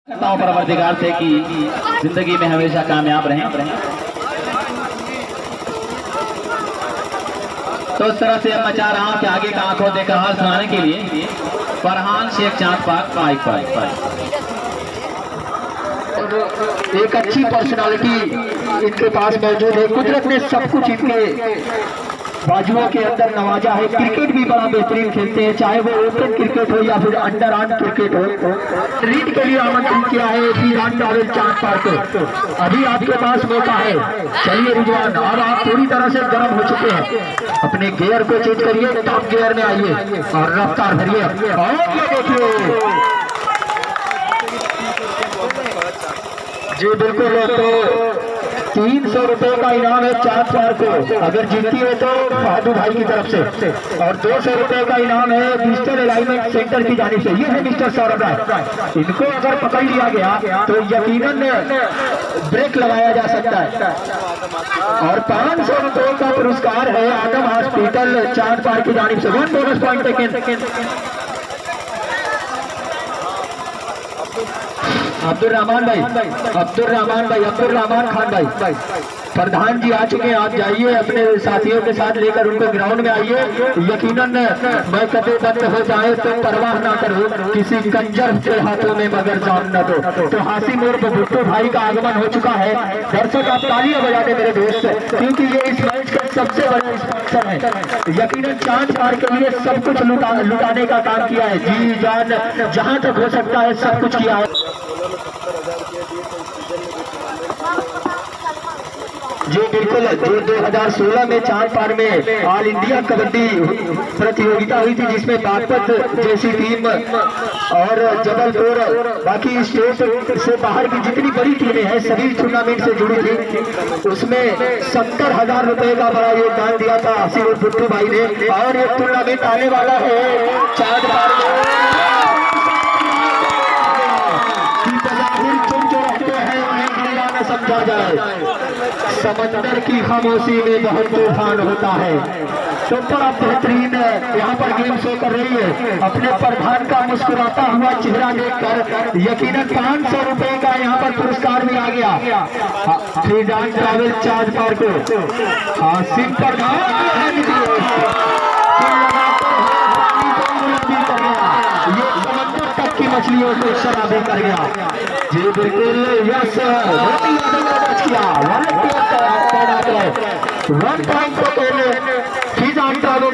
करता हूँ परवरदिगार से कि जिंदगी में हमेशा कामयाब रहें। तो इस तरह से मैं चाह रहा हूँ कि आगे का आंखों देखा हाल सुनाने के लिए फरहान शेख चांद पाक पाइक एक अच्छी पर्सनालिटी इनके पास मौजूद है। कुदरत ने सब कुछ इनके बाजुओं के अंदर नवाजा है। क्रिकेट भी बड़ा बेहतरीन खेलते हैं, चाहे वो ओपन क्रिकेट हो या फिर अंडर आर्म क्रिकेट हो। रीड के लिए आमंत्रित किया है रिजवान ट्रैवल चांद पार्क को। अभी आपके पास मौका है, चलिए रिजवान, अब आप पूरी तरह से गर्म हो चुके हैं। अपने गियर को चेंज करिए, टॉप गियर में आइए और रफ्तार भरिए। और ये देखिए जी, बिल्कुल, तो 300 रुपए का इनाम है चांद पार्क को, अगर जीतती है तो फादू भाई की तरफ से, और 200 रुपए का इनाम है डिजिटल अलाइनमेंट सेंटर की जानिब से। ये है मिस्टर सौरभ राय, इनको अगर पकड़ लिया गया तो यकीनन ब्रेक लगाया जा सकता है। और 500 रुपए का पुरस्कार है आदम हॉस्पिटल चांद पार्क की जानिब से। 1 bonus point taken. Abdul Rahman Khan भाई, प्रधान जी आ चुके हैं। आप जाइए अपने साथियों के साथ लेकर उनको ग्राउंड में आइए। यकीनन मैं कदे बंद हो जाए तो परवाह ना करो, किसी कंजर के हाथों में मगर जान न दो। तो हासिम और भुट्टो भाई का आगमन हो चुका है। दर्शक आप तालियां बजाते मेरे दोस्त, क्योंकि ये इस मैच का सबसे बड़ा स्पॉन्सर है। यकीनन चांद पार्क के लिए सब कुछ लुटाने का काम किया है, जी जान जहां तक हो सकता है सब कुछ किया है। जी बिल्कुल, जो 2016 में चांद पार में ऑल इंडिया कबड्डी प्रतियोगिता हुई थी, जिसमें बागपत जैसी टीम और जबलपुर बाकी स्टेट से बाहर की जितनी बड़ी टीमें हैं सभी टूर्नामेंट से जुड़ी थी। उसमें 70,000 रुपए का बड़ा योगदान दिया था हासिम भुट्टो भाई ने। और ये टूर्नामेंट आने वाला है चांद पार में। समझा जाए, समंदर की खामोशी में बहुत तूफान होता है। तो बड़ा बेहतरीन यहाँ पर गेम शो कर रही है। अपने प्रधान का मुस्कुराता हुआ चेहरा देखकर यकीनन 500 रुपए का यहाँ पर पुरस्कार भी आ गया रिजवान ट्रैवल चार्ज पार्क को। हासिम प्रधान ये समंदर तक की मछलियों को शराबी कर गया। जी बिल्कुल, यस, 1 पॉइंट को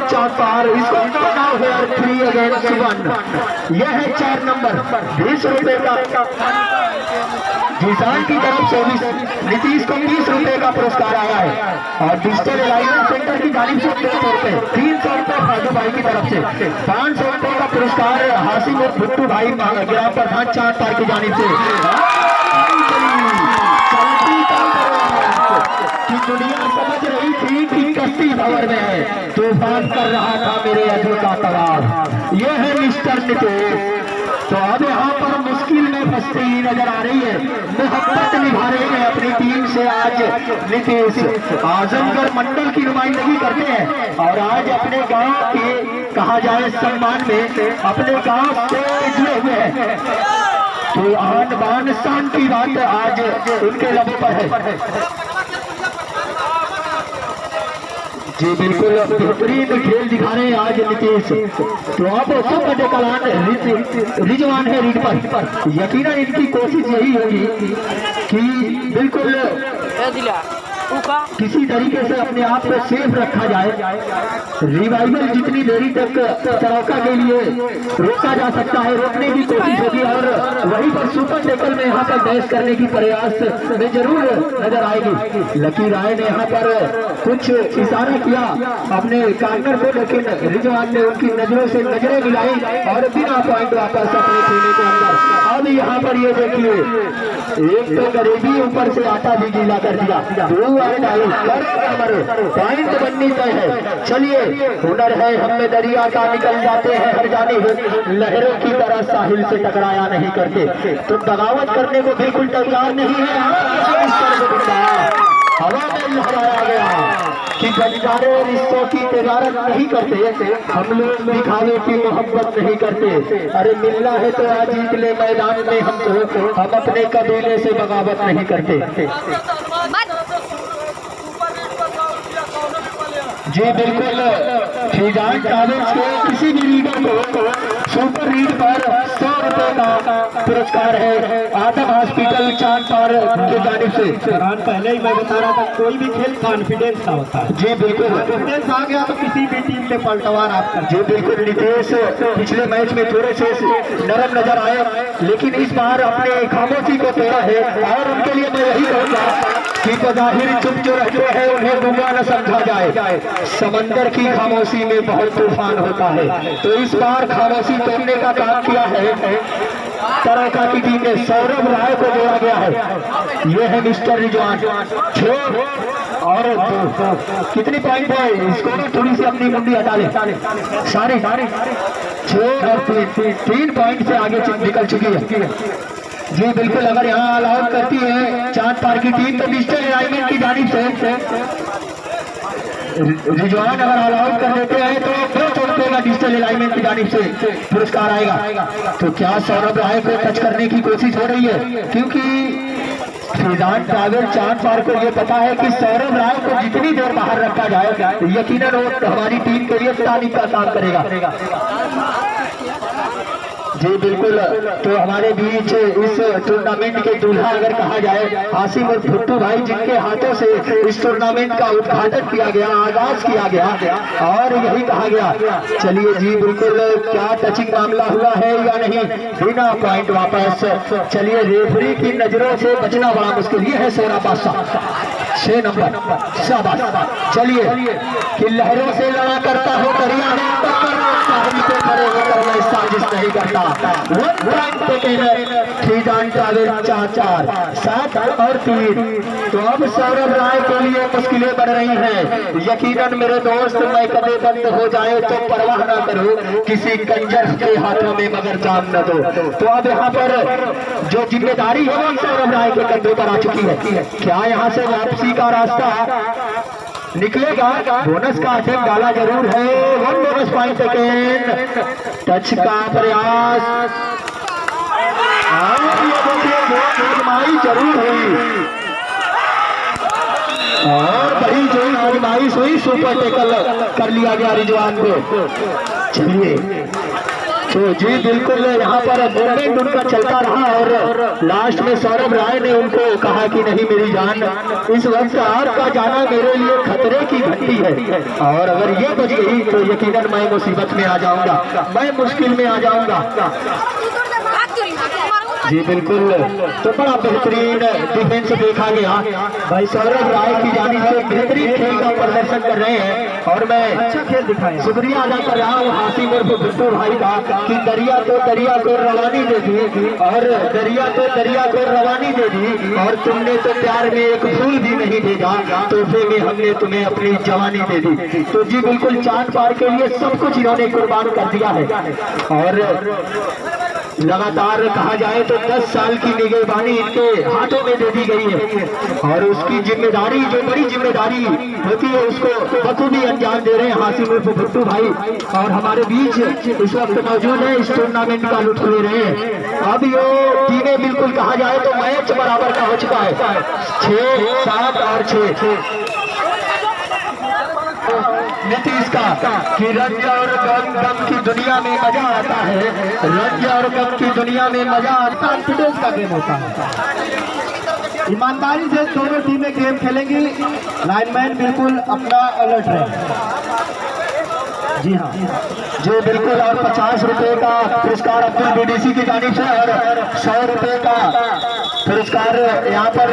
चार पार। इसको यह है 4 नंबर 20 रुपए का। जिसान की तरफ से नीतीश को 30 रुपए का पुरस्कार आया है। और डिजिटल अलाइनमेंट सेंटर की जानिब से 200 रुपए, 300 रुपए फादू भाई की तरफ से, 500 रुपए का पुरस्कार हासिम और भुट्टो भाई ग्राम प्रधान चांद पार्क की जानिब से। कि दुनिया समझ रही थी कि कश्ती भंवर में है, तूफान कर रहा था मेरे अजू का तवार। यह है मिस्टर नीतीश। तो अब यहाँ पर मुश्किल में फंसती ही नजर आ रही है। मोहब्बत निभा रहे हैं अपनी टीम से आज नीतीश। आजमगढ़ मंडल की नुमाइंदगी करते हैं और आज अपने गांव के कहा जाए सम्मान में अपने गांव से जुड़े हुए हैं। तो आन बान शान की बात आज उनके लबों पर है। जी बिल्कुल, बेहतरीन खेल दिखा रहे हैं आज नीतीश। तो अब सब बड़े कलान रिजवान है रीड पर। यकीनन इनकी कोशिश यही होगी कि बिल्कुल किसी तरीके से अपने आप को सेफ रखा जाए। रिवाइवल जितनी देरी तक तरौका के लिए रोका जा सकता है, रोकने की कोशिश होगी। और वहीं पर सुपर टेकल में यहाँ पर बहस करने की प्रयास में जरूर नजर आएगी। लकी राय ने यहाँ पर कुछ इशारा किया अपने कार्नर को, लेकिन रिजवान ने उनकी नजरों से नजरें मिलाई और बिना पॉइंट वापस अपने खेने के अंदर। अब यहाँ पर ये देखिए, एक तो गरीबी ऊपर से आटा भी गीला कर दिया। पॉइंट बननी तय है। चलिए, हुनर है हम में दरिया का, निकल जाते हैं हर जाने लहरों की तरह, साहिल से टकराया नहीं करते। तो बगावत करने को बिल्कुल तैयार नहीं है। हवा में लहराया गया। कि बंजारे रिश्तों की तजारत नहीं करते, हम लोग दिखावे की मोहब्बत नहीं करते। अरे मिलना है तो आज निकले मैदान में हमको, हम अपने कबीले से बगावत नहीं करते। जी बिल्कुल, फैजान ट्रैवल्स के किसी भी रीडर को सुपर रीड पर 100 रुपए का पुरस्कार है आदम हॉस्पिटल चांदपार की जानिब से। पहले ही मैं बता रहा था, कोई भी खेल कॉन्फिडेंस का होता है। जी बिल्कुल, कॉन्फिडेंस आ गया तो किसी भी टीम पे पलटवार आप कर। जी बिल्कुल नितेश पिछले मैच में थोड़े से नरम नजर आए, लेकिन इस बार अपने खामोशी को तोड़ा है। और उनके लिए मैं यही कहूँगा कि बज़ाहिर चुप जो रहते हैं उन्हें गुंगा न समझा जाए। समंदर की खामोशी में बहुत तूफान होता है। तो इस बार खामोशी तोड़ने का काम किया है तरका की टीम में। सौरभ राय को जोड़ा गया है। ये है मिस्टर रिजवान। 6 और 2 कितनी पॉइंट है इसको थोड़ी सी अपनी मुंडी हटा ले। सारे 6 और 3 पॉइंट से आगे निकल चुकी है। जी बिल्कुल, अगर यहाँ ऑल आउट करती है चांदपार की टीम तो डिजिटल अलाइनमेंट की जानिब से रिजवान अगर ऑल आउट कर देते हैं तो 200 रुपए का डिजिटल अलाइनमेंट की जानिब से पुरस्कार आएगा। तो क्या सौरभ राय को टच करने की कोशिश हो रही है, क्योंकि फैजान ट्रैवल चांदपार को ये पता है कि सौरभ राय को जितनी देर बाहर रखा जाए यकीनन वो हमारी टीम के लिए तारीफ का काम करेगा। जी बिल्कुल, तो हमारे बीच इस टूर्नामेंट के दूल्हा अगर कहा जाए हासिम और भुट्टू भाई, जिनके हाथों से इस टूर्नामेंट का उद्घाटन किया गया, आगाज किया गया और यही कहा गया। चलिए जी बिल्कुल, क्या टचिंग मामला हुआ है या नहीं, बिना पॉइंट वापस। चलिए, रेफरी की नजरों से बचना बड़ा मुश्किल। ये है सोना बादशाह 6 नंबर, शाबाश। चलिए, कि लहरों से लड़ा करता हो दरिया पे खड़े होकर मैं साजिश नहीं करता। 1 पॉइंट फैजान ट्रैवल 4 7 और 3। तो अब सौरभ राय के लिए मुश्किलें बढ़ रही हैं। यकीनन मेरे दोस्त, मैं कदे बंद हो जाए तो परवाह ना करो, किसी कंजर के हाथों में मगर जान न दो। तो अब यहाँ पर जो जिम्मेदारी है वो सौरभ राय के कंधे पर आ चुकी है। क्या यहाँ से वापसी का रास्ता निकलेगा? बोनस का अटैक डाला जरूर है। 1 बोनस पॉइंट सेकेंड, टच का प्रयास और ये देखिए आजमाई जरूर हुई और बड़ी जो आजमाइश हुई, सुपर टेकल कर लिया गया रिजवान को। चलिए, तो जी बिल्कुल, यहाँ पर मूवमेंट उनका चलता रहा और लास्ट में सौरभ राय ने उनको कहा कि नहीं मेरी जान, इस वक्त आपका जाना मेरे लिए खतरे की घंटी है और अगर ये बच गई तो यकीनन मैं मुसीबत में आ जाऊंगा, मैं मुश्किल में आ जाऊंगा। जी बिल्कुल, तो बड़ा बेहतरीन डिफेंस देखा गया। भाई सौरभ राय की जानिब से बेहतरीन खेल का प्रदर्शन कर रहे हैं और मैं अच्छा खेल दिखाया। शुक्रिया अदा कर रहा हूँ हासिम और भुट्टू भाई का कि दरिया को रवानी दे दी और दरिया को रवानी दे दी और तुमने तो प्यार में एक फूल भी नहीं भेजा, तोहफे में हमने तुम्हें अपनी जवानी दे दी। तो जी बिल्कुल, चांदपार के लिए सब कुछ इन्होंने कुर्बान कर दिया है और लगातार कहा जाए तो 10 साल की निगहबानी इनके हाथों में दे दी गई है और उसकी जिम्मेदारी, जो बड़ी जिम्मेदारी होती है, उसको बखूबी अंजाम दे रहे हैं हासिम उर्फ भुट्टू भाई और हमारे बीच इस वक्त मौजूद है, इस टूर्नामेंट का लुत्फ ले रहे हैं। अब ये टीमें बिल्कुल कहा जाए तो मैच बराबर का हो चुका है, 6 7 और 6। नीतीश का कि रंज और गम की दुनिया में मजा आता है, रंज और गम की दुनिया में मजा आता, कॉन्फिडेंस का गेम होता है। ईमानदारी से दोनों टीमें गेम खेलेंगी, लाइनमैन बिल्कुल अपना अलर्ट रहे। जी हाँ, जो बिल्कुल, और 50 रुपए का पुरस्कार अब्दुल बीडीसी की जानिब से और 100 रुपए का पुरस्कार यहाँ पर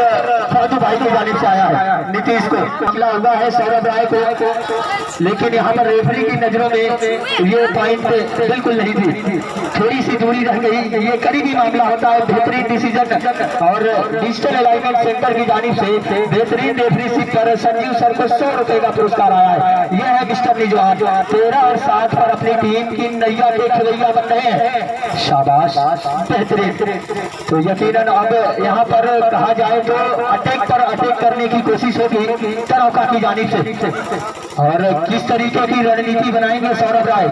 फादू भाई की जानिब से आया है। नीतीश को मामला हुआ है सौरभ राय को, लेकिन यहाँ पर रेफरी की नजरों में ये पॉइंट बिल्कुल नहीं थी, थोड़ी सी दूरी रह गई। ये करीबी मामला होता है, बेहतरीन डिसीजन और डिजिटल अलाइनमेंट सेंटर की जानिब से बेहतरीन रेफरी पर संजीव सर को 100 रुपए का पुरस्कार आया है। यह है मिस्टर निजवान, 13 और 7 पर अपनी टीम की नैया के खिलैया बन रहे हैं। शाबाश, बेहतरीन। तो यकीनन अब यहाँ पर कहा जाए तो अटैक पर पर अटैक करने की कोशिश होगी तरौका की जानिब से, और किस तरीके की रणनीति बनाएंगे सौरभ राय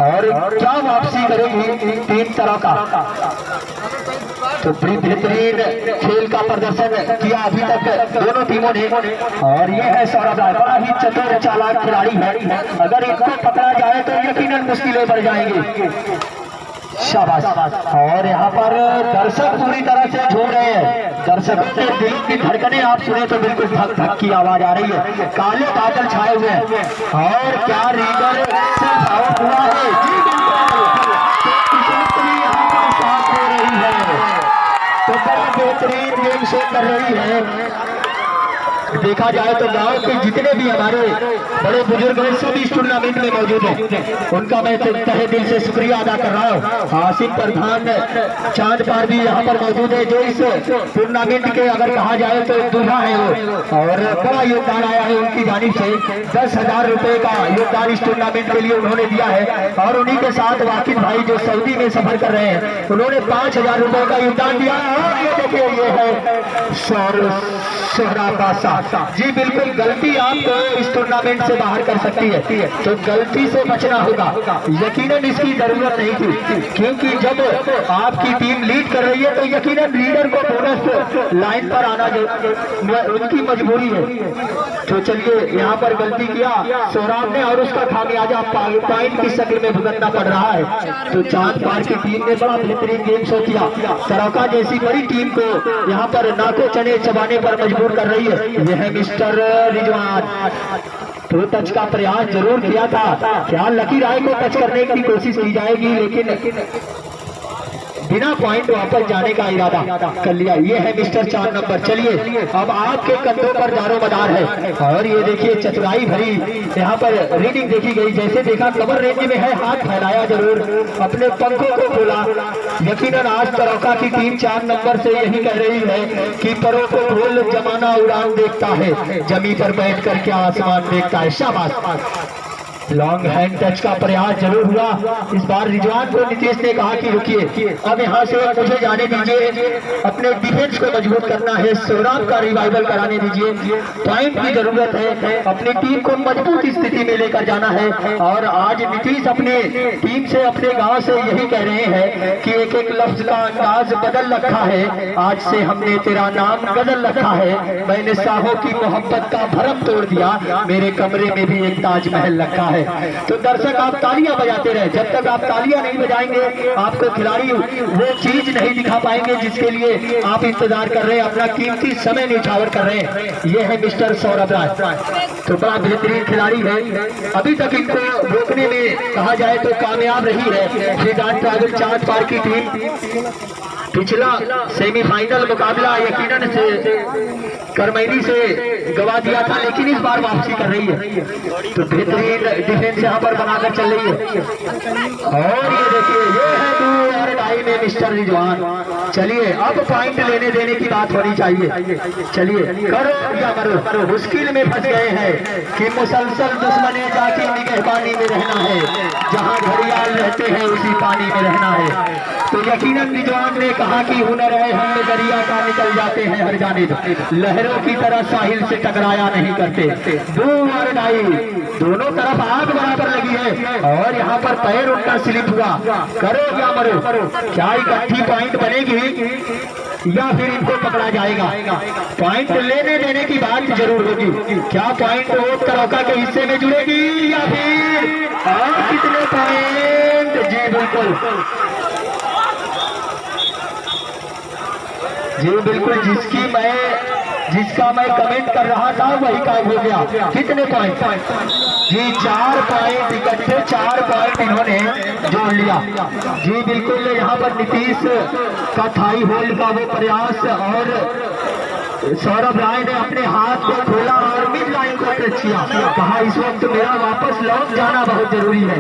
और क्या वापसी करेगी टीम तरौका। तो बड़ी बेहतरीन खेल का प्रदर्शन किया अभी तक दोनों टीमों ने, और ये है सौरभ राय, बड़ा ही चतुर चालाक खिलाड़ी है। अगर इनको पकड़ा जाए तो यकीनन मुश्किलें बढ़ जाएंगी। शाबाश। और यहाँ पर दर्शक पूरी तरह से झूम रहे हैं, दर्शकों के दिल की धड़कनें आप सुने तो बिल्कुल धक धक की आवाज आ रही है। काले बादल छाए हुए हैं और क्या रीगर से भाव हुआ है जी, बिल्कुल यहाँ पर साथ दे रही है, तो बड़ा बेहतरीन गेम शो कर रही है। देखा जाए तो गांव के जितने भी हमारे बड़े बुजुर्ग हैं सभी इस टूर्नामेंट में मौजूद हैं, उनका मैं तहे दिल से शुक्रिया अदा कर रहा हूँ। हासिम प्रधान चांद पार भी यहाँ पर मौजूद है, जो इस टूर्नामेंट के अगर कहा जाए तो दूल्हा है वो, और बड़ा योगदान आया है उनकी जानिब से। 10,000 रुपए का योगदान इस टूर्नामेंट के लिए उन्होंने दिया है, और उन्हीं के साथ वाकिफ भाई जो सऊदी में सफर कर रहे हैं उन्होंने 5,000 रुपए का योगदान दिया है। और ये देखिए ये है सोहराब बादशाह जी, बिल्कुल गलती आपको इस टूर्नामेंट से बाहर कर सकती है, तो गलती से बचना होगा। यकीनन इसकी जरूरत नहीं थी, क्योंकि जब आपकी टीम लीड कर रही है तो यकीनन लीडर को बोनस लाइन पर आना उनकी मजबूरी है। तो चलिए यहाँ पर गलती किया सोहराब ने, और उसका खामियाजा पॉइंट की शक्ल में भुगतना पड़ रहा है। तो चांद पार की टीम ने बड़ा बेहतरीन गेम शो किया, तरौका जैसी बड़ी टीम को यहाँ पर नाको चने चबाने पर मजबूर कर रही है। यह है मिस्टर रिजवान, तो टच का प्रयास जरूर किया था, क्या लकी राय को टच करने की कोशिश की जाएगी, लेकिन बिना पॉइंट वापस जाने का इरादा कर लिया। ये है मिस्टर 4 नंबर। चलिए अब आपके कंधों पर दारोमदार है, और ये देखिए चतुराई भरी यहाँ पर रीडिंग देखी गई। जैसे देखा कमर रेंज में है, हाथ फैलाया जरूर, अपने पंखों को खोला। यकीनन आज तरौका की टीम 4 नंबर से यही कह रही है कि परों को खोल जमाना उड़ान देखता है, जमी पर बैठ कर क्या आसमान देखता है। शाबाश। लॉन्ग हैंड टच का प्रयास जरूर हुआ। इस बार रिजवान को नीतीश ने कहा कि रुकिए, अब यहाँ से मुझे जाने दीजिए, अपने डिफेंस को मजबूत करना है, सोहराब का रिवाइवल कराने दीजिए, पॉइंट की जरूरत है, अपनी टीम को मजबूत स्थिति में लेकर जाना है। और आज नीतीश अपने टीम से, अपने गांव से यही कह रहे हैं कि एक एक लफ्ज का अंदाज बदल रखा है, आज से हमने तेरा नाम बदल रखा है, मैंने साहों की मोहब्बत का भरम तोड़ दिया, मेरे कमरे में भी एक ताजमहल रखा है। तो दर्शक आप तालियां बजाते रहे, जब तक आप तालियां नहीं बजाएंगे आपको खिलाड़ी वो चीज नहीं दिखा पाएंगे जिसके लिए आप इंतजार कर रहे हैं, अपना कीमती समय न्यौछावर कर रहे हैं। ये है मिस्टर सौरभ राय, तो बड़ा बेहतरीन खिलाड़ी है, अभी तक इनको रोकने में कहा जाए तो कामयाब रही है। श्रीदान ट्राइबल चांद पार की टीम पिछला सेमीफाइनल मुकाबला यकीनन से करमैनी से गवा दिया था, लेकिन इस बार वापसी कर रही है, तो बेहतरीन डिफेंस यहाँ पर बनाकर चल रही है। और ये देखिए ये है 2 और ढाई में मिस्टर रिजवान। चलिए अब पॉइंट लेने देने की बात होनी चाहिए। चलिए करो या मरो, मुश्किल में फंस गए हैं कि मुसलसल दुश्मने जाके निगहबानी में रहना है, जहाँ घड़ियाल रहते हैं उसी पानी में रहना है। तो यकीनन रिजवान ने कहा कि हुनर है हम दरिया का निकल जाते हैं हर जानिब, लहरों की तरह साहिल से टकराया नहीं करते। 2 और ढाई दोनों तरफ आग बराबर लगी है, और यहाँ पर पैर उनका स्लिप हुआ। करो या मरो, क्या इकट्ठी पॉइंट बनेगी या फिर इनको पकड़ा जाएगा? पॉइंट लेने देने की बात जरूर होगी। क्या पॉइंट वो तरौका के हिस्से में जुड़ेगी या फिर कितने पॉइंट? जी बिल्कुल, जी बिल्कुल, जिसका मैं कमेंट कर रहा था वही काम हो गया। कितने पॉइंट? जी 4 पॉइंट इकट्ठे, 4 पॉइंट इन्होंने जोड़ लिया। जी बिल्कुल, यहाँ पर नीतीश का थाई होल्ड का वो प्रयास, और सौरभ राय ने अपने हाथ को खोला और मिड लाइन को टच किया, कहा इस वक्त मेरा वापस लौट जाना बहुत जरूरी है,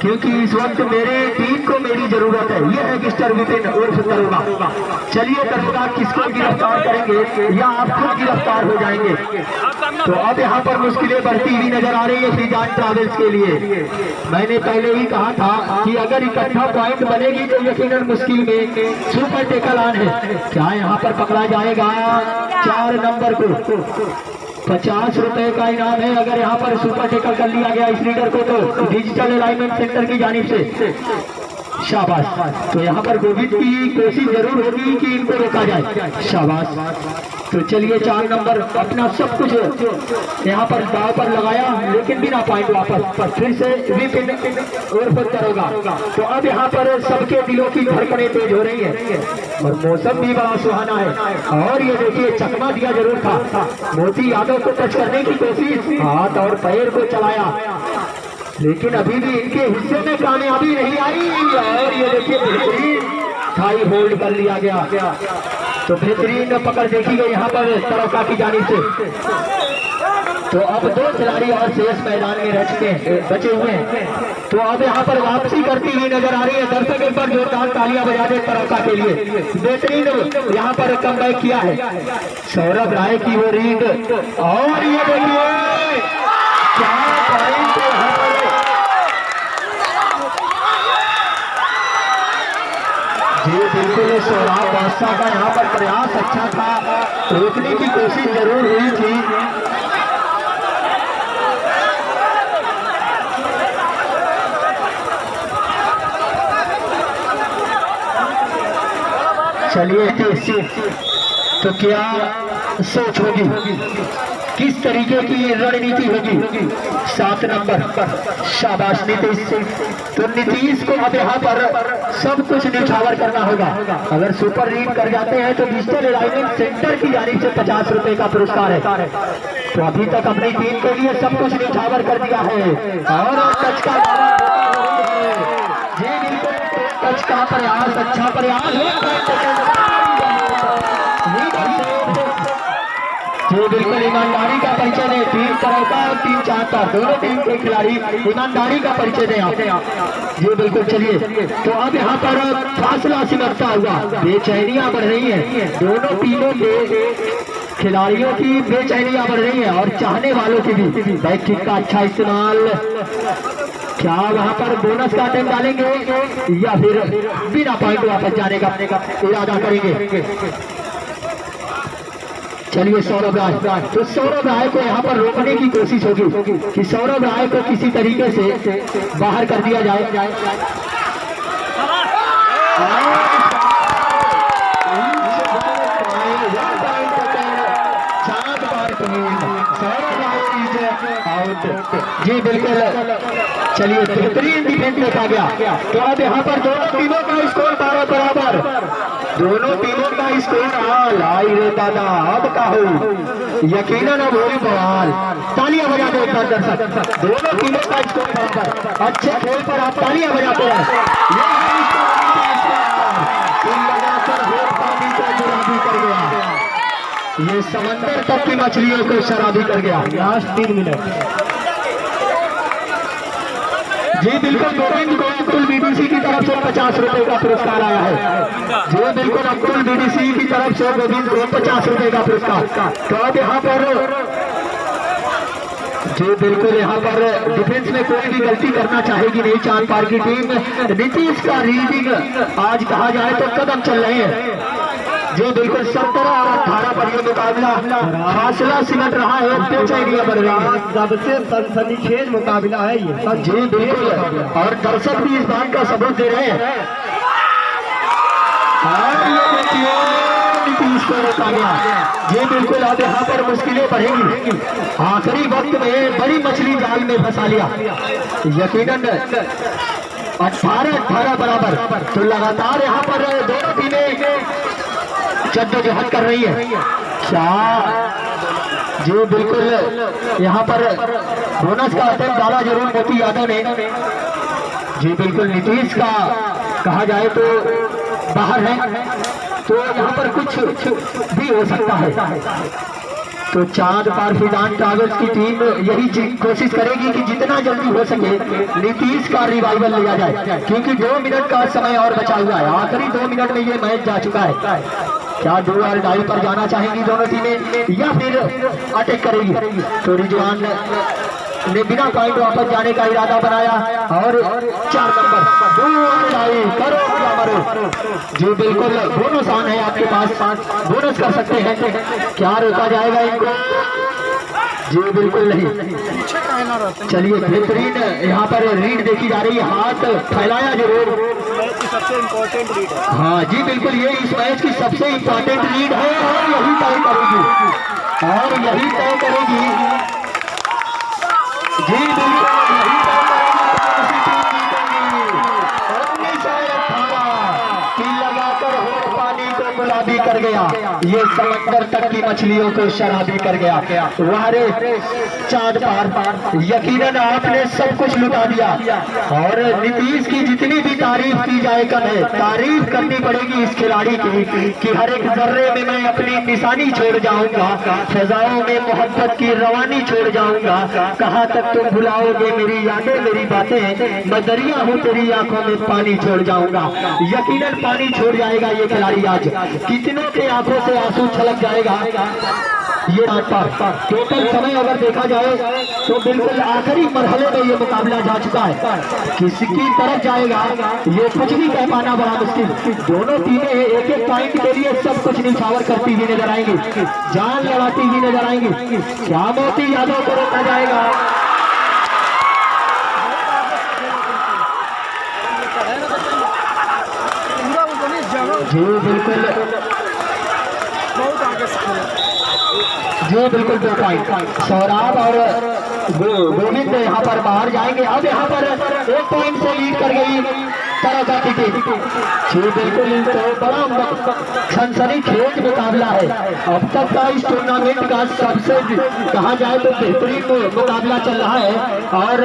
क्योंकि इस वक्त मेरे टीम को मेरी जरूरत है। ये है मिस्टर विपिन उर्फ दरोगा। चलिए दरोगा किसको गिरफ्तार करेंगे या आप खुद गिरफ्तार हो जाएंगे। तो अब यहाँ पर मुश्किलें बढ़ती हुई नजर आ रही है श्रीजान ट्रैवल्स के लिए। मैंने पहले ही कहा था कि अगर इकट्ठा पॉइंट बनेगी तो यकीनन मुश्किल में सुपर टेकल ऑन है। क्या यहाँ पर पकड़ा जाएगा 4 नंबर को? 50 रुपए का इनाम है अगर यहाँ पर सुपर टेकल कर लिया गया इस लीडर को तो डिजिटल अलाइनमेंट सेंटर की जानिब से शाबाश। तो यहाँ पर गोविंद की कोशिश जरूर होगी कि इनको रोका जाए। शाबाश। तो चलिए 4 नंबर अपना सब कुछ यहाँ पर दाव पर लगाया लेकिन बिना पॉइंट वापस फिर से विपिन उर्फ दरोगा। तो अब यहाँ पर सबके दिलों की धड़कनें तेज हो रही है और मौसम भी बड़ा सुहाना है। और ये देखिए चकमा दिया जरूर था, मोती यादव को टच करने की कोशिश, हाथ और पैर को चलाया लेकिन अभी भी इनके हिस्से में कामयाबी नहीं आई। और ये देखिए बेहतरीन थाई होल्ड कर लिया गया। तो बेहतरीन पकड़ देखी गई यहाँ पर तरौका की जानिब से। तो अब 2 खिलाड़ी और शेष मैदान में रह चुके हैं, बचे हुए हैं। तो अब यहाँ पर वापसी करती हुई नजर आ रही है। दर्शक एक बार जोरदार तालियां बजा दे तरौका के लिए। बेहतरीन यहाँ पर कमबैक किया है सौरभ राय की वो रीड। और ये देखिए क्या पॉइंट यहाँ पर जी बिल्कुल सौरभ बादशाह का यहाँ पर प्रयास अच्छा था, रोकने की कोशिश जरूर हुई थी। चलिए तो क्या सोच होगी, किस तरीके की रणनीति होगी। 7 नंबर शाबाश नीतीश। तो नीतीश को अब यहाँ पर सब कुछ निछावर करना होगा। अगर सुपर रीड कर जाते हैं तो डिजिटल अलाइनमेंट सेंटर की जानिब से 50 रुपए का पुरस्कार है। तो अभी तक अपनी टीम के लिए सब कुछ निछावर कर दिया है। और टच का जी बिल्कुल टच का प्रयास, अच्छा प्रयास जो बिल्कुल ईमानदारी का परिचय दे। 3 तरौका और 3 चांता दोनों टीम के खिलाड़ी ईमानदारी का परिचय दें आप जी बिल्कुल। चलिए तो अब यहाँ पर फासला सिमटता हुआ, बेचैनियां बढ़ रही हैं, दोनों टीमों के खिलाड़ियों की बेचैनियां बढ़ रही हैं और चाहने वालों की भी। बैक किक का अच्छा इस्तेमाल, क्या वहां पर बोनस का अटेम्प्ट डालेंगे या फिर बिना पॉइंट वापस जाने का इरादा करेंगे। चलिए सौरभ राय, तो सौरभ राय को यहाँ पर रोकने की कोशिश होगी कि सौरभ राय को किसी तरीके से बाहर कर दिया जाए। जी बिल्कुल। चलिए बेहतरीन डिफेंस देखा गया। तो अब यहाँ पर दोनों टीमों का स्कोर 12 बराबर, दोनों टीमों का स्कोर लाई रे दादा अब का हो यकीनन अब होगी बवाल। तालियां बजा दो दर्शक, दोनों टीमों का स्कोर बराबर। अच्छे खेल पर आप तालियां बजाते हैं। कर गया ये समंदर तक की मछलियों को शराबी कर गया। लास्ट 3 मिनट जी बिल्कुल। गोविंद को अब्दुल बीडीसी की तरफ से 50 रुपए का पुरस्कार आया है। जी बिल्कुल अब्दुल बीडीसी की तरफ से गोविंद को 50 रुपए का पुरस्कार। तो अब यहाँ पर जी बिल्कुल यहाँ पर डिफेंस में कोई भी गलती करना चाहेगी नहीं चांद पार की टीम। नीतीश का रीडिंग आज कहा जाए तो कदम चल रहे हैं जी बिल्कुल। 17 और 18 पर यह मुकाबला फासला सिमट रहा है, बेचैनियां बढ़ रही है। सबसे सनसनीखेज मुकाबला है ये जी बिल्कुल। और दर्शक भी इस बात का सबूत दे रहे हैं। और ये देखिए नीतीश को रोका गया जी बिल्कुल। अब यहाँ पर मुश्किलें बढ़ेंगी। आखिरी वक्त में बड़ी मछली जाल में फंसा लिया यकीनन। 18-18 बराबर। तो लगातार यहाँ पर दोनों टीमें जद्दोजहद कर रही है। क्या जी बिल्कुल यहाँ पर बोनस का अटेम्प्ट डाला जरूर मोती यादव ने जी बिल्कुल। नीतीश का कहा जाए तो बाहर है, तो यहाँ पर कुछ भी हो सकता है। तो चांद पार फिजान ट्रैवल्स की टीम यही कोशिश करेगी कि जितना जल्दी हो सके नीतीश का रिवाइवल लिया जाए, क्योंकि 2 मिनट का समय और बचा हुआ है। आखिरी 2 मिनट में ये मैच जा चुका है। क्या डू और डाई पर जाना चाहेंगी दोनों टीमें या फिर अटैक करेगी? तो रिजवान ने बिना पॉइंट वापस जाने का इरादा बनाया और 4 नंबर डू और डाई करो या मरो। जी बिल्कुल, बोनस ऑन है आपके पास, बोनस कर सकते हैं। क्या रोका जाएगा इनको? जी बिल्कुल नहीं। चलिए, बेहतरीन यहाँ पर रीड देखी जा रही है, हाथ फैलाया जरूर। सबसे इम्पोर्टेंट रीड है। हाँ जी बिल्कुल, ये इस मैच की सबसे इम्पोर्टेंट रीड है और यही तय करेगी जी बिल्कुल यही तय करेगी। 1918 की लगाकर होठ पानी को गुलाबी कर गया, ये समंदर तक की मछलियों को शराबी कर गया। वारे चांद पार, यकीनन आपने सब कुछ लुटा दिया और नीतीश की जितनी भी तारीफ की जाए कम है। तारीफ करनी पड़ेगी इस खिलाड़ी की कि हर एक जर्रे में मैं अपनी निशानी छोड़ जाऊंगा, फिजाओं में मोहब्बत की रवानी छोड़ जाऊंगा। कहाँ तक तुम भुलाओगे मेरी यादें मेरी बातें, मैं दरिया हूँ तेरी आंखों में पानी छोड़ जाऊंगा। यकीनन पानी छोड़ जाएगा ये खिलाड़ी आज, कितनों के आंखों से आंसू छलक जाएगा ये टोटल समय अगर देखा जाए तो बिल्कुल आखिरी मरहले में ये मुकाबला जा चुका है। किसकी तरफ जाएगा ये कुछ भी कह पाना बड़ा मुश्किल। दोनों टीमें एक एक पॉइंट के लिए सब कुछ निछावर करती हुई नजर आएंगी, जान लड़ाती हुई नजर आएंगी। क्या मोती यादव को रोका जाएगा? जी बिल्कुल, जी बिल्कुल 2 पॉइंट सौराब और गोविंद यहाँ पर बाहर जाएंगे। अब यहाँ पर 1 पॉइंट से लीड कर गई तरह की टीम। जी बिल्कुल, तो बड़ा सनसनीखेज मुकाबला है। अब तक का इस टूर्नामेंट का सबसे कहा जाए तो बेहतरीन मुकाबला चल रहा है। और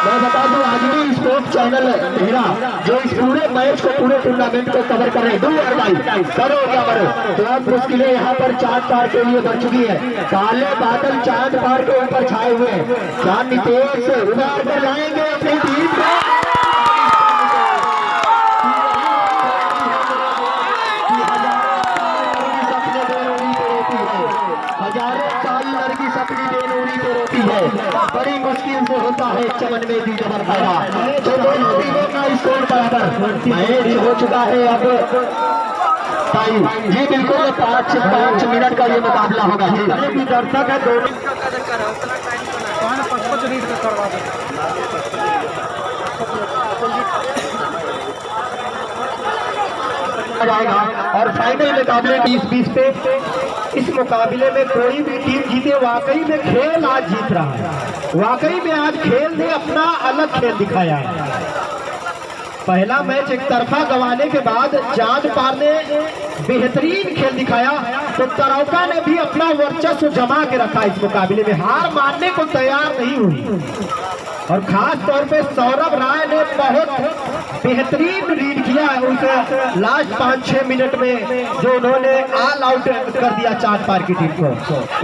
मैं बता दूं, आज भी स्पोर्ट्स चैनल मेरा जो इस पूरे मैच को पूरे टूर्नामेंट को कवर कर रहे हैं, 2 और 2 करो क्या करो। तो अब मुश्किलें यहाँ पर चांद पार के लिए बढ़ चुकी है। काले बादल चांद पार के ऊपर छाए हुए हैं। क्या नीतीश उबार कर लाएंगे अपनी टीम को? हजारों साल लड़की सपनी बेनूरी पे रोती है, बड़ी मुश्किल से होता है चमन में दी जबर पैदा। तो दोनों टीमों का स्कोर बराबर मैच हो चुका है। अब जी बिल्कुल 5 मिनट का ये मुकाबला होगा। जी भी दर्शक है दोनों जाएगा और फाइनल मुकाबले 20-20 पे। इस मुकाबले में कोई भी टीम जीते, वाकई में खेल आज जीत रहा है। वाकई में आज खेल ने अपना अलग खेल दिखाया है। पहला मैच एक तरफा गंवाने के बाद चांद पार ने बेहतरीन खेल दिखाया, तो तरौका ने भी अपना वर्चस्व जमा के रखा। इस मुकाबले में हार मानने को तैयार नहीं हुई और खास तौर पे सौरभ राय ने बहुत बेहतरीन रीड किया है उस लास्ट 5-6 मिनट में, जो उन्होंने ऑल आउट कर दिया चांद पार की टीम को।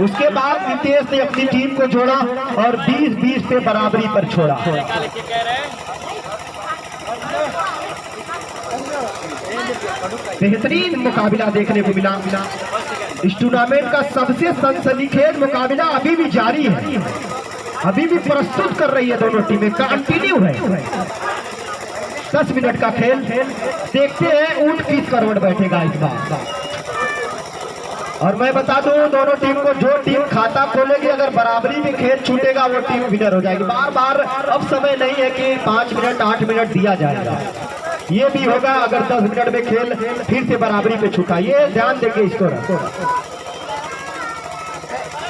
उसके बाद नीतीश ने अपनी टीम को जोड़ा और 20-20 पे बराबरी पर छोड़ा। बेहतरीन मुकाबला देखने को मिला। इस टूर्नामेंट का सबसे सनसनीखेज मुकाबला अभी भी जारी है, अभी भी प्रस्तुत कर रही है दोनों टीमें, कंटिन्यू है। 10 मिनट का खेल, देखते हैं ऊंट किस करवट बैठेगा इस बार। और मैं बता दूं दोनों टीम को, जो टीम खाता खोलेगी अगर बराबरी में खेल छूटेगा वो टीम विनर हो जाएगी। बार बार अब समय नहीं है कि 5 मिनट 8 मिनट दिया जाएगा, ये भी होगा अगर 10 मिनट में खेल फिर से बराबरी पे छूटा। ये ध्यान देंगे इसको।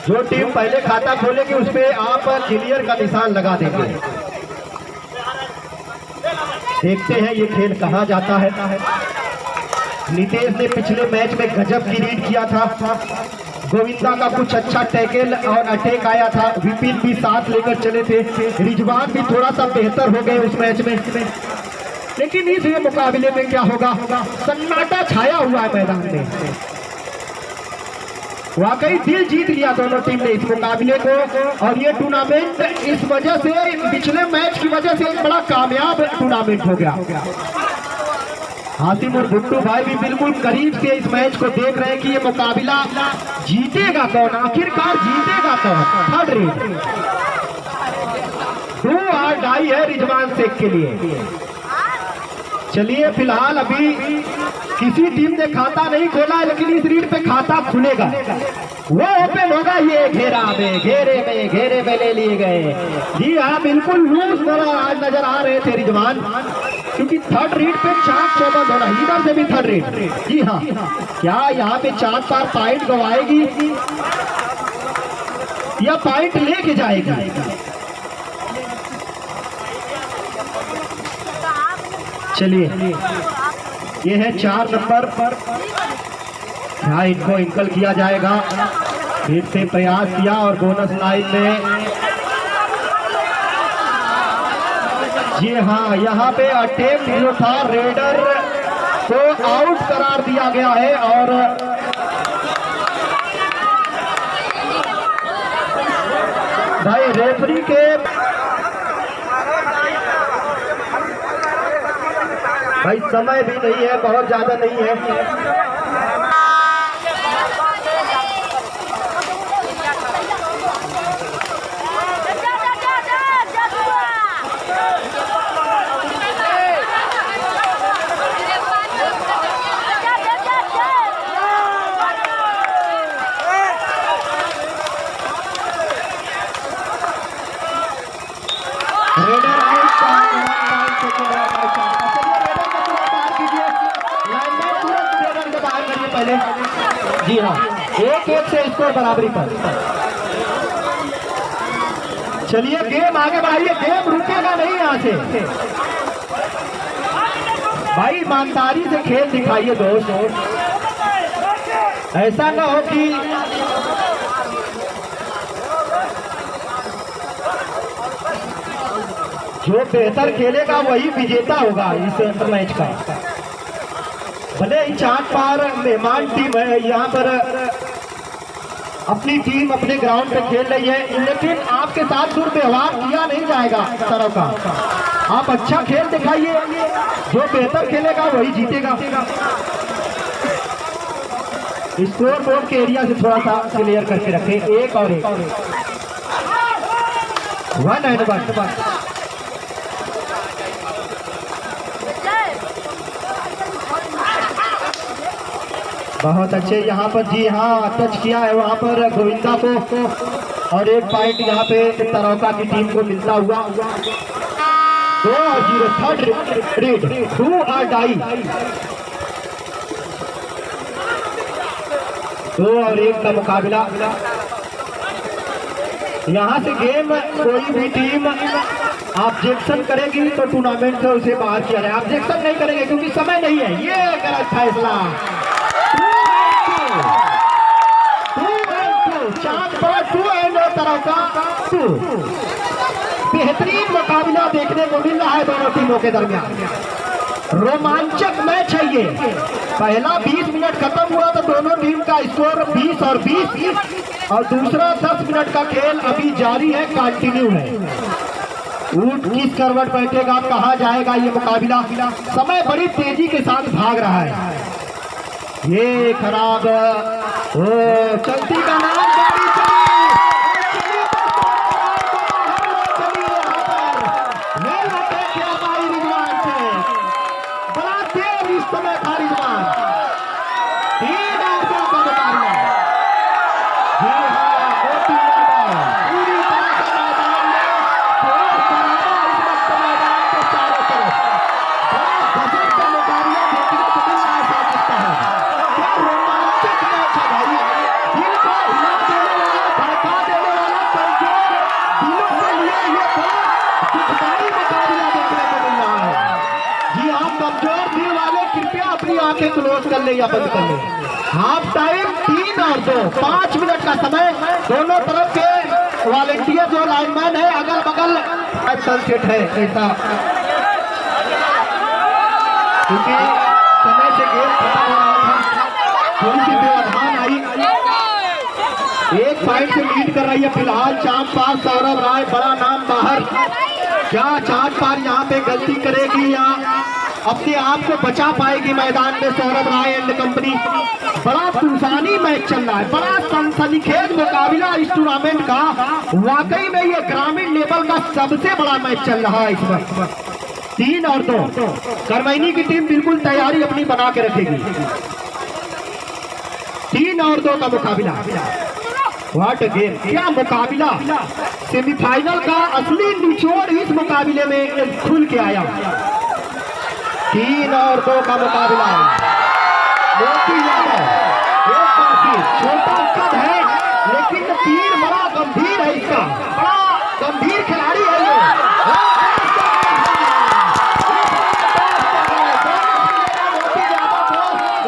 जो टीम पहले खाता खोलेगी उस पे आप क्लियर का निशान लगा देंगे। देखते हैं ये खेल कहाँ जाता है। नीतीश ने पिछले मैच में गजब की रीड किया था, गोविंदा का कुछ अच्छा टैकल और अटैक आया था, विपिन भी साथ लेकर चले थे, रिजवान भी थोड़ा सा बेहतर हो गए उस मैच में। लेकिन इस मुकाबले में क्या होगा, सन्नाटा छाया हुआ है मैदान में। वाकई दिल जीत लिया दोनों टीम ने इस मुकाबले को। और ये टूर्नामेंट इस वजह से, पिछले मैच की वजह से एक बड़ा कामयाब टूर्नामेंट हो गया। हासिम और भुट्टू भाई भी बिल्कुल करीब से इस मैच को देख रहे हैं कि ये मुकाबला जीतेगा कौन, आखिरकार जीतेगा कौन। थर्ड रेड 2 और डाई है रिजवान शेख के लिए। चलिए फिलहाल अभी किसी टीम ने खाता नहीं खोला है, लेकिन इस रीड पे खाता खुलेगा, वो ओपन होगा। ये घेरे में ले लिए गए। जी हाँ, बिल्कुल लूज आज नजर आ रहे थे रिजवान, क्योंकि थर्ड रीड पे चाक चौबंद होना, इधर से भी थर्ड रीड। जी हाँ, क्या यहाँ पे 4 बार पॉइंट गवाएगी या पॉइंट लेके जाएगी? चलिए, ये है 4 नंबर पर। यहाँ इनको इंकल किया जाएगा। फिर से प्रयास किया और बोनस लाइन में, जी हाँ, यहाँ पे अटेम्प्ट जो था रेडर को आउट करार दिया गया है। और भाई रेफरी के भाई समय भी नहीं है, बहुत ज्यादा नहीं है। पहले जी हाँ, 1-1 से स्कोर बराबरी पर। चलिए गेम आगे बढ़ाइए, गेम रुकेगा नहीं यहाँ से। भाई ईमानदारी से खेल दिखाइए दोस्त, ऐसा ना हो कि जो बेहतर खेलेगा वही विजेता होगा इस मैच का। भले ही 4 पार मेहमान टीम है, यहाँ पर अपनी टीम अपने ग्राउंड पे खेल रही है, लेकिन आपके साथ दुर्व्यवहार किया नहीं जाएगा तरह का। आप अच्छा खेल दिखाइए, जो बेहतर खेलेगा वही जीतेगा। स्कोर बोर्ड के एरिया से थोड़ा सा क्लियर करके रखें, 1 और 1, 1 and 1। बहुत अच्छे यहाँ पर, जी हाँ, टच किया है वहाँ पर गोविंदा को। और 1 पॉइंट यहाँ पे तरौका की टीम को मिलता हुआ। 2-0 थर्ड रेड, 2 और डाई, 2 और 1 का मुकाबला। यहाँ से गेम कोई भी टीम ऑब्जेक्शन करेगी तो टूर्नामेंट से उसे बाहर किया जाए। ऑब्जेक्शन नहीं करेंगे क्योंकि समय नहीं है, ये गलत फैसला। 2 एंड तरह का 2। बेहतरीन मुकाबला देखने को मिल रहा है दोनों टीमों के दरमियान। रोमांचक मैच है ये। पहला 20 मिनट खत्म हुआ तो दोनों टीम का स्कोर 20 और 20, और दूसरा 10 मिनट का खेल अभी जारी है, कंटिन्यू है। ऊंट किस करवट बैठेगा, कहा जाएगा ये मुकाबला। समय बड़ी तेजी के साथ भाग रहा है। ये खराब चलती का नाम गाड़ी बड़ा तेज इस समय था रिजवान। 3 अंकों का मुकाबला। जी हाँ, पूरी तरह से मैदान में इस वक्त मैदान के चारों तरफ बड़ा गजब का मुकाबला देखने को मिल रहा है। सकता है क्या रोमांचक मैच है भाई। दिल को हिला देने वाला, भड़का देने वाला, कमजोर दिलों से लिए हुए दुखदाई मुकाबला देखने को मिल रहा है। जी हाँ, कमजोर दिल वाले कृपया अपनी आंखें क्लोज कर ले या बंद कर ले। हाफ टाइम 3 और 2, 5 मिनट का समय। दोनों तरफ के वॉलेंटियर जो लाइनमैन है अगल बगल सनसेट है ऐसा, क्योंकि समय से गेम खत्म हो रहा था, थोड़ी सी व्यवधान आई। एक पॉइंट से लीड कर रही है फिलहाल चांद पार सौरभ राय। बड़ा नाम बाहर। क्या चांद पार यहाँ पे गलती करेगी या अपने आप को बचा पाएगी मैदान में सौरभ राय एंड कंपनी? बड़ा तूफानी मैच चल रहा है, बड़ा सनसनीखेज मुकाबला इस टूर्नामेंट का। वाकई में ये ग्रामीण लेवल का सबसे बड़ा मैच चल रहा है इस वक्त। 3 और 2 करमैनी की टीम बिल्कुल तैयारी अपनी बना के रखेगी। 3 और 2 का मुकाबला। व्हाट गेम, क्या मुकाबला! सेमीफाइनल का असली निचोड़ इस मुकाबले में खुल के आया। 3 और 2 का मुकाबला। मोती यादव एक काफी छोटा कद है लेकिन तीर बड़ा गंभीर है, इसका बड़ा गंभीर खिलाड़ी है ये।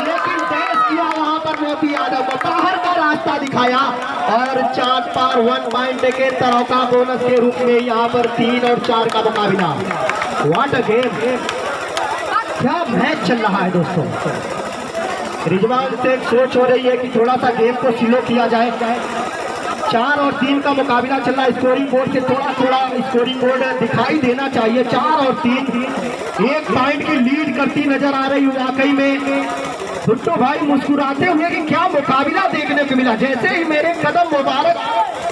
लेकिन टेस्ट किया वहां पर मोती यादव को, बाहर का रास्ता दिखाया और चांद पार 1 पॉइंट के तरौका बोनस के रूप में यहाँ पर 3 और 4 का मुकाबला। व्हाट अ गेम, क्या मैच चल रहा है दोस्तों। रिजवान से एक सोच हो रही है कि थोड़ा सा गेम को स्लो किया जाए। 4 और 3 का मुकाबला चल रहा है। स्कोरिंग बोर्ड से थोड़ा स्कोरिंग बोर्ड दिखाई देना चाहिए। 4 और 3 1 पॉइंट की लीड करती नजर आ रही। वाकई में भुट्टो भाई मुस्कुराते हुए कि क्या मुकाबला देखने को मिला। जैसे ही मेरे कदम मुबारक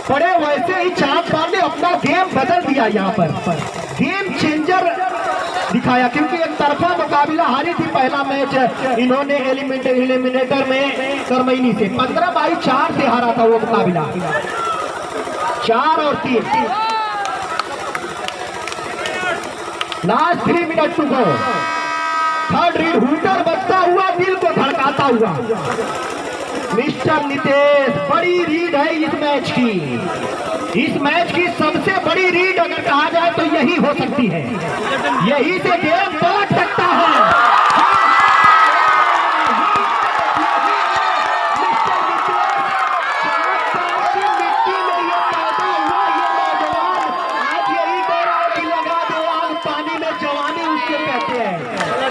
पड़े वैसे ही चांद पार ने अपना गेम बदल दिया। यहाँ पर गेम चेंजर दिखाया क्योंकि एक तरफा मुकाबला हारी थी पहला मैच इन्होंने एलिमिनेटर में करमैनी से 15-4 से हारा था वो मुकाबला। 4 और 3 last 3 minute to go. Third रीड हुटर बजता हुआ, दिल को धड़काता हुआ। मिस्टर नितेश, बड़ी रीड है इस मैच की। इस मैच की सबसे बड़ी रीड अगर कहा जाए तो यही हो सकती है। यही से गेम पलट सकता है।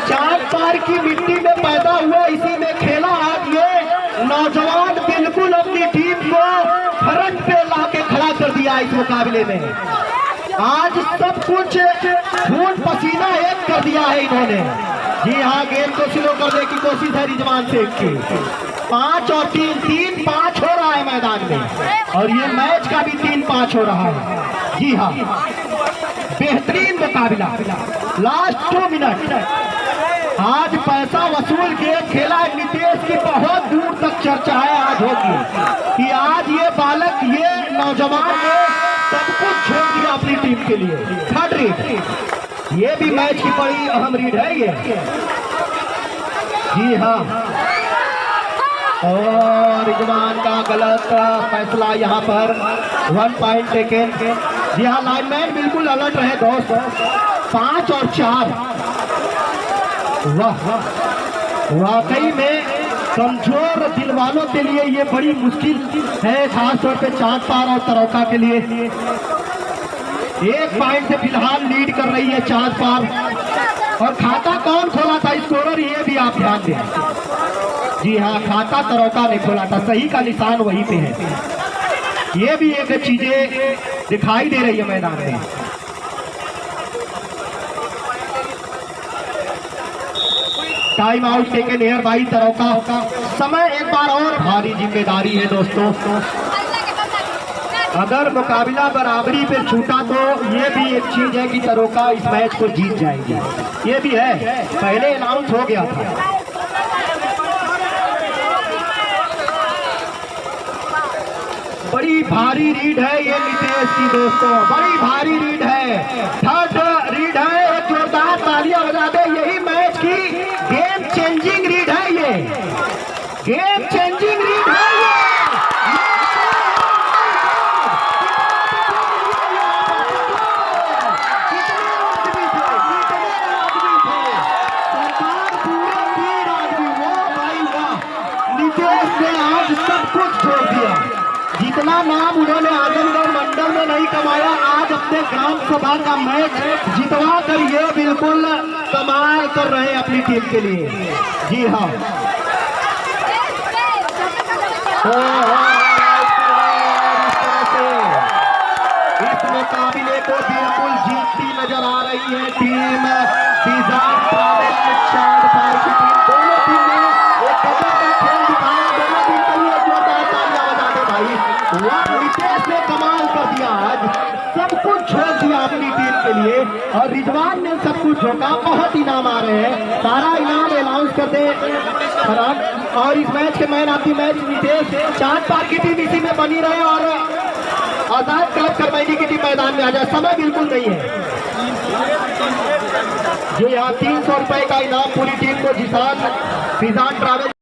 चांद पार की मिट्टी में पैदा हुआ, इसी में खेला। आज ये नौजवान बिल्कुल अपनी टीम को फ्रंट पे लाके खड़ा कर दिया इस मुकाबले में। आज सब कुछ खून पसीना एक कर दिया है इन्होंने। जी हाँ, गेम को स्लो करने की कोशिश है रिजवान शेख की। 5 और 3 हो रहा है मैदान में और ये मैच का भी 3-5 हो रहा है। जी हाँ, बेहतरीन मुकाबला। Last 2 minute. आज पैसा वसूल गेम खेला है। नितेश की बहुत दूर तक चर्चा है आज होगी कि आज ये बालक, ये नौजवान ने सब कुछ छोड़ दिया अपनी टीम के लिए। थर्ड रीड, ये भी मैच की बड़ी अहम रीड है ये। जी हाँ, और रिजवान का गलत फैसला यहाँ पर 1 पॉइंट टेकन। जी हाँ, लाइनमैन बिल्कुल अलर्ट रहे दोस्त। 5 और 4। वाह, वाकई में कमजोर दिल वालों के लिए ये बड़ी मुश्किल है, खासतौर पे चांद पार और तरौका के लिए। 1 पॉइंट से फिलहाल लीड कर रही है चांद पार। और खाता कौन खोला था स्कोरर, ये भी आप ध्यान दें। जी हाँ, खाता तरौका ने खोला था। सही का निशान वहीं पे है। ये भी एक चीजें दिखाई दे रही है मैदान में। टाइम आउट टेकन एयर बाई तरौका। समय एक बार और भारी जिम्मेदारी है दोस्तों। अगर मुकाबला बराबरी पे छूटा तो ये भी एक चीज है कि तरौका इस मैच को जीत जाएगी। ये भी है, पहले अनाउंस हो गया था। बड़ी भारी रीड है ये नितेश की दोस्तों, बड़ी भारी रीड है। थर्ड रीड है, एक जोरदार तालियां बजा दे। यही मैच की गेम चेंजिंग रीड है ये, गेम चेंजिंग रीड है ये। नितेश ने आज सब कुछ छोड़ दिया। जितना नाम उन्होंने आजमगढ़ मंडल में नहीं कमाया, आज अपने ग्राम सभा का मैच जितवा कर ये बिल्कुल कमाल कर रहे हैं अपनी टीम के लिए। जी हाँ, को बिल्कुल जीतती नजर आ रही है टीम फिजान ट्रैवल चांद पार की टीम। दोनों टीम ने एक गजब का खेल दिखाया। दोनों टीम के लिए जोरदार तालियां बजा दे भाई। वाह, नितेश ने कमाल कर दिया आज, सब कुछ छोड़ दिया अपनी टीम के लिए और रिजवान ने सब कुछ झोंका। बहुत इनाम आ रहे हैं, सारा इनाम अनाउंस कर दे खराब। और इस मैच के man of the match Nitesh. चांद पार की टीम इसी में बनी रहे और आजाद क्लब करमैनी की टीम मैदान में आ जाए। समय बिल्कुल नहीं है जी। यहाँ 300 रुपए का इनाम पूरी टीम को जिसान फिजान ट्रैवल